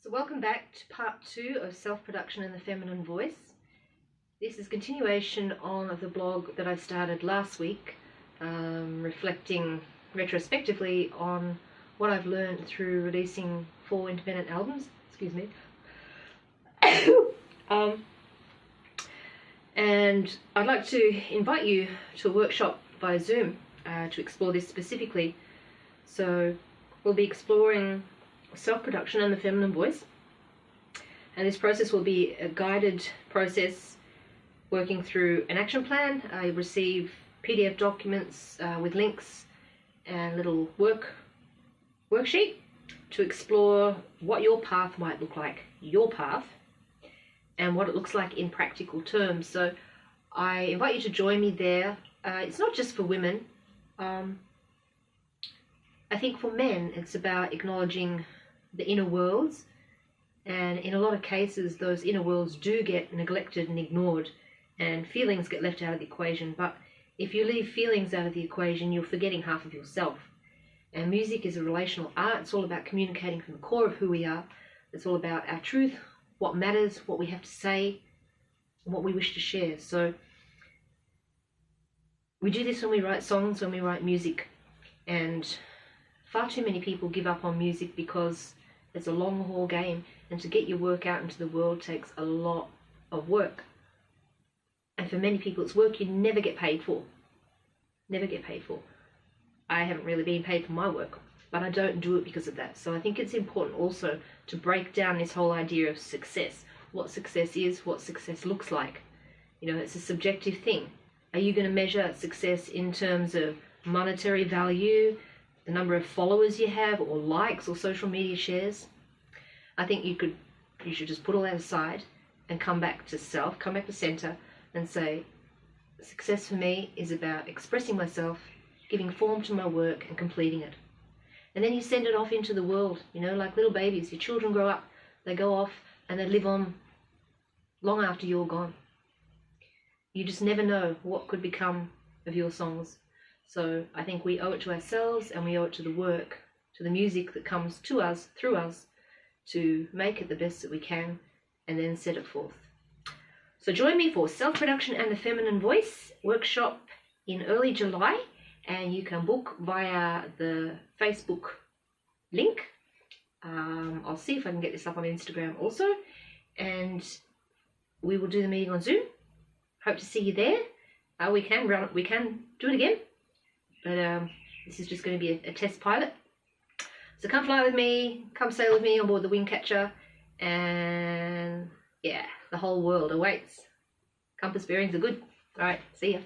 So welcome back to part 2 of Self-Production and the Feminine Voice. This is continuation on the blog that I started last week, reflecting retrospectively on what I've learned through releasing 4 independent albums. Excuse me. And I'd like to invite you to a workshop via Zoom to explore this specifically. So we'll be exploring self-production and the feminine voice, and this process will be a guided process working through an action plan. You receive PDF documents with links and little worksheet to explore what your path might look like, your path, and what it looks like in practical terms. So I invite you to join me there. It's not just for women. I think for men it's about acknowledging the inner worlds, and in a lot of cases those inner worlds do get neglected and ignored, and feelings get left out of the equation. But if you leave feelings out of the equation, you're forgetting half of yourself. And music is a relational art. It's all about communicating from the core of who we are. It's all about our truth, what matters, what we have to say, and what we wish to share. So we do this when we write songs, when we write music, and far too many people give up on music because it's a long haul game, and to get your work out into the world takes a lot of work. And for many people it's work you never get paid for. Never get paid for. I haven't really been paid for my work, but I don't do it because of that. So I think it's important also to break down this whole idea of success. What success is, what success looks like. You know, it's a subjective thing. Are you going to measure success in terms of monetary value, the number of followers you have, or likes, or social media shares? I think you should just put all that aside and come back to self, come back to center, and say, success for me is about expressing myself, giving form to my work, and completing it. And then you send it off into the world, you know, like little babies. Your children grow up, they go off, and they live on long after you're gone. You just never know what could become of your songs. So I think we owe it to ourselves, and we owe it to the work, to the music that comes to us, through us, to make it the best that we can, and then set it forth. So join me for Self-Production and the Feminine Voice workshop in early July, and you can book via the Facebook link. I'll see if I can get this up on Instagram also, and we will do the meeting on Zoom. Hope to see you there. We can do it again. But this is just going to be a test pilot. So come fly with me, come sail with me on board the Wingcatcher, and yeah, the whole world awaits. Compass bearings are good. All right, see ya.